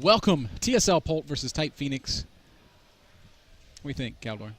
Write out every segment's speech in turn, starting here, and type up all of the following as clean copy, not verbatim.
Welcome, TSL Polt versus Type Phoenix. What do you think, Khaldor?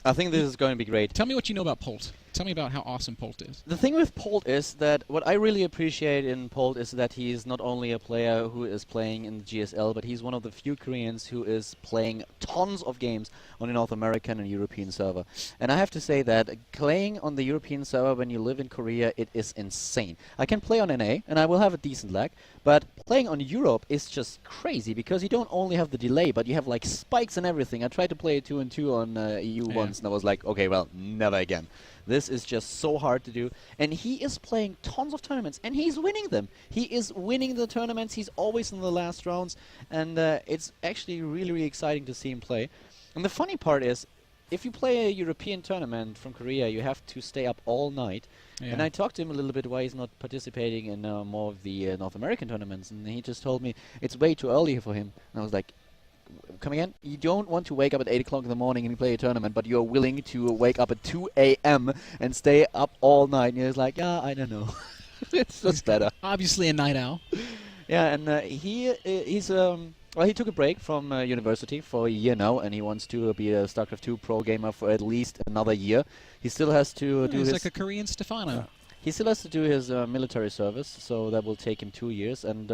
I think this is going to be great. Tell me what you know about Polt. Tell me about how awesome Polt is. The thing with Polt is that what I really appreciate in Polt is that he's not only a player who is playing in the GSL, but he's one of the few Koreans who is playing tons of games on the North American and European server. And I have to say that playing on the European server when you live in Korea, it is insane. I can play on NA and I will have a decent lag, but playing on Europe is just crazy because you don't only have the delay, but you have like spikes and everything. I tried to play 2-on-2 on EU once and I was like, okay, well, never again. This is just so hard to do. And he is playing tons of tournaments, and he's winning them. He is winning the tournaments. He's always in the last rounds, and it's actually really, really exciting to see him play. And the funny part is, if you play a European tournament from Korea, you have to stay up all night. Yeah. And I talked to him a little bit why he's not participating in more of the North American tournaments, and he just told me it's way too early for him. And I was like, come again? You don't want to wake up at 8 o'clock in the morning and play a tournament, but you're willing to wake up at 2 a.m. and stay up all night. And you're like, yeah, I don't know. It's just better. Obviously a night owl. Yeah, and well, he took a break from university for a year now, and he wants to be a StarCraft 2 pro gamer for at least another year. He still has to do his... He's like a Korean Stefano. He still has to do his military service, so that will take him 2 years. And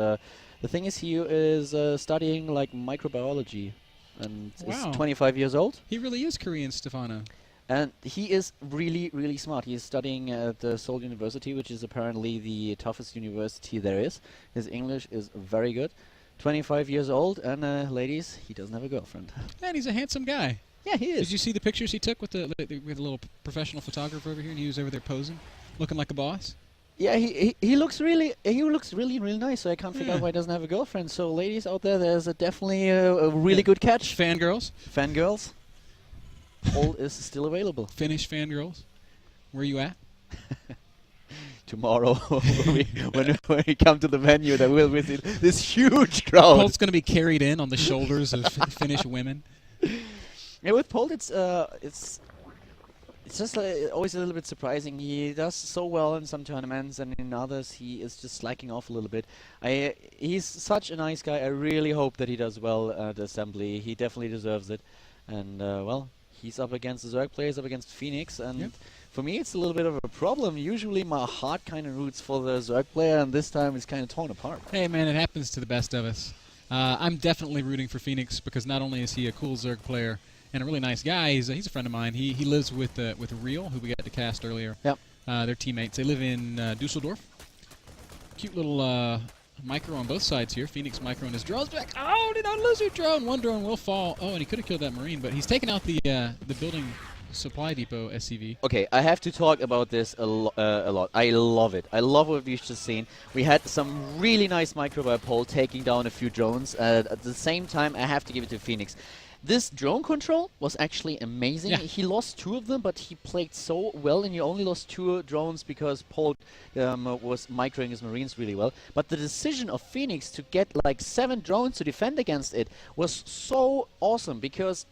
the thing is, he is studying like microbiology, and is 25 years old. He really is Korean Stefano. And he is really, really smart. He is studying at the Seoul University, which is apparently the toughest university there is. His English is very good. 25 years old, and ladies, he doesn't have a girlfriend. And he's a handsome guy. Yeah, he is. Did you see the pictures he took with the little professional photographer over here, and he was over there posing, looking like a boss? Yeah, he looks really nice. So I can't figure out why he doesn't have a girlfriend. So ladies out there, there's definitely a really good catch. Fangirls. Fangirls. Polt is still available. Finnish fangirls. Where are you at? Tomorrow, when we come to the venue, there will visit this huge crowd. Polt's going to be carried in on the shoulders of Finnish women. Yeah, with Polt, it's just always a little bit surprising. He does so well in some tournaments, and in others he is just slacking off a little bit. He's such a nice guy. I really hope that he does well at Assembly. He definitely deserves it. And well, he's up against the Zerg players, up against Phoenix, and for me it's a little bit of a problem. Usually my heart kind of roots for the Zerg player, and this time it's kind of torn apart. Hey man, it happens to the best of us. I'm definitely rooting for Phoenix because not only is he a cool Zerg player and a really nice guy, he's a friend of mine. He lives with Real, who we got to cast earlier. Yep. They're teammates. They live in Dusseldorf. Cute little micro on both sides here. Phoenix micro and his drone's back. Oh, did not lose your drone. One drone will fall. Oh, and he could have killed that Marine, but he's taken out the building supply depot SCV. Okay, I have to talk about this a lot. I love it. I love what we've just seen. We had some really nice micro by Polt taking down a few drones. At the same time, I have to give it to Phoenix. This drone control was actually amazing. Yeah. He lost 2 of them, but he played so well, and he only lost 2 drones because Polt was microing his Marines really well. But the decision of Phoenix to get like 7 drones to defend against it was so awesome, because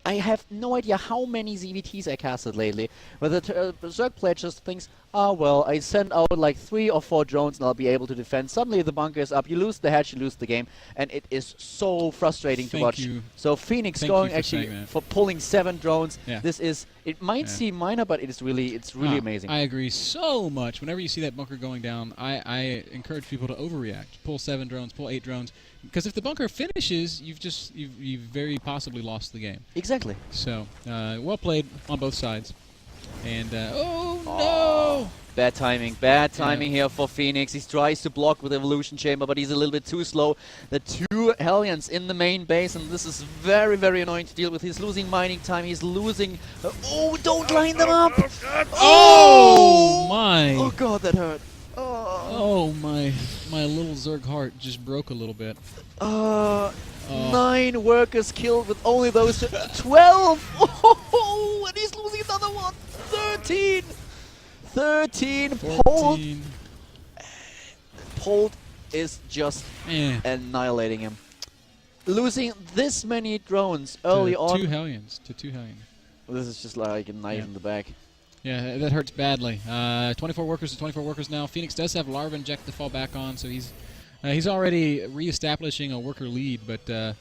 I have no idea how many ZVTs I casted lately, where the Zerg player just thinks, oh well, I send out like 3 or 4 drones and I'll be able to defend. Suddenly the bunker is up, you lose the hatch, you lose the game, and it is so frustrating to watch. So Phoenix going actually for pulling 7 drones. Yeah. This is, it might seem minor, but it's really amazing. I agree so much. Whenever you see that bunker going down, I encourage people to overreact. Pull 7 drones, pull 8 drones, because if the bunker finishes, you've very possibly lost the game. Exactly. So well played on both sides. And oh no! Bad timing here for Phoenix. He tries to block with Evolution Chamber, but he's a little bit too slow. The 2 Hellions in the main base, and this is very, very annoying to deal with. He's losing mining time. He's losing. Oh, don't line them up! Oh my! Oh god, that hurt. Oh my little Zerg heart just broke a little bit. 9 workers killed with only those 12. Oh, and he's losing another one. 13. 13. Polt is just annihilating him. Losing this many drones early on. 2 Hellions. To 2 Hellions. This is just like a knife in the back. Yeah, that hurts badly. 24 workers to 24 workers now. Phoenix does have Larva Inject to fall back on, so he's He's already reestablishing a worker lead, but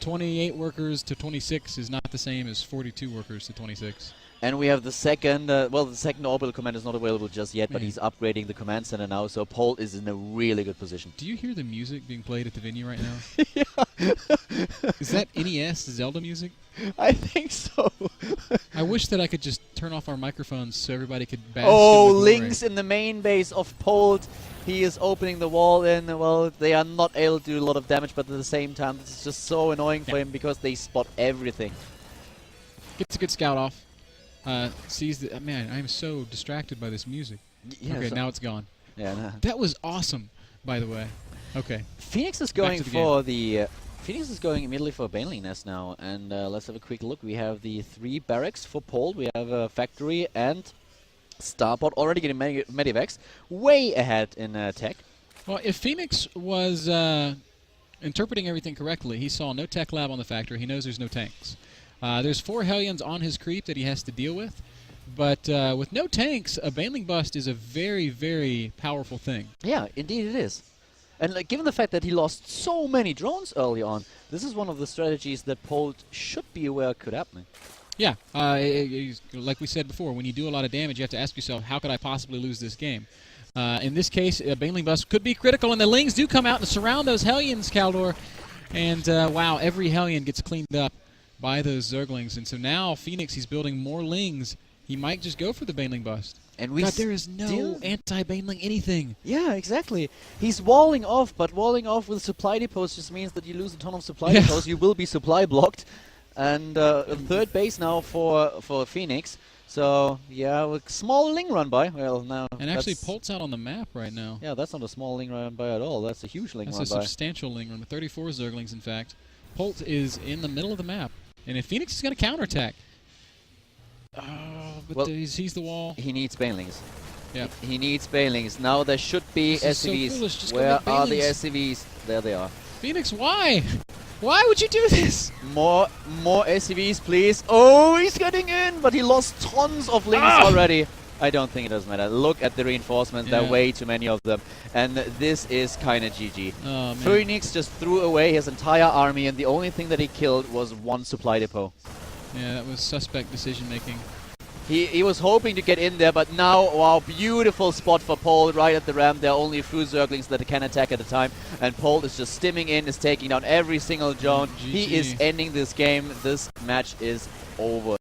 28 workers to 26 is not the same as 42 workers to 26. And we have the second, the second orbital command is not available just yet, but Man. he's upgrading the command center now, so Polt is in a really good position. Do you hear the music being played at the venue right now? Yeah. Is that NES Zelda music? I think so. I wish that I could just turn off our microphones so everybody could bask Oh, in the glory. Lynx in the main base of Polt. He is opening the wall in. Well, they are not able to do a lot of damage, but at the same time, this is just so annoying for him because they spot everything. Gets a good scout off. Sees the man. I am so distracted by this music. Yeah, Okay, so now it's gone. yeah, nah. That was awesome, by the way. Okay. Phoenix is Back going to the for the. Phoenix is going immediately for a Baneling Nest now, and let's have a quick look. We have the 3 barracks for Polt. We have a factory and Starport already getting medivacs way ahead in tech. Well, if Phoenix was interpreting everything correctly, he saw no tech lab on the factory. He knows there's no tanks. There's 4 Hellions on his creep that he has to deal with. But with no tanks, a Baneling bust is a very, very powerful thing. Yeah, indeed it is. And given the fact that he lost so many drones early on, this is one of the strategies that Polt should be aware could happen. Yeah, like we said before, when you do a lot of damage, you have to ask yourself, how could I possibly lose this game? In this case, a Baneling bust could be critical, and the Lings do come out and surround those Hellions, Khaldor. And wow, every Hellion gets cleaned up by those Zerglings. And so now Phoenix, he's building more Lings. He might just go for the Baneling bust. And we God, there is no anti-Baneling anything. Yeah, exactly. He's walling off, but walling off with supply depots just means that you lose a ton of supply Yeah. depots. You will be supply blocked. And a third base now for Phoenix. So, yeah, with small Ling run by. Well, now. And actually, that's- Polt's out on the map right now. Yeah, that's not a small Ling run by at all. That's a huge Ling That's run a by. substantial Ling run, with 34 Zerglings, in fact. Polt is in the middle of the map. And if Phoenix is going to counterattack, but Well, he sees the wall. He needs Banelings. Yeah. He needs Banelings. Now there should be This is so SCVs. foolish. Just go Where get are the Banelings. SCVs? There they are. Phoenix, why? Why would you do this? More SCVs, please. Oh, he's getting in, but he lost tons of Lings already. I don't think it does matter. Look at the reinforcements. There are Yeah. way too many of them. And this is kind of GG. Oh, man. Phoenix just threw away his entire army, and the only thing that he killed was 1 supply depot. Yeah, that was suspect decision-making. He was hoping to get in there, but now, wow, beautiful spot for Polt right at the ramp. There are only a few Zerglings that can attack at a time, and Polt is just stimming in, is taking down every single drone. He is GG. ending this game. This match is over.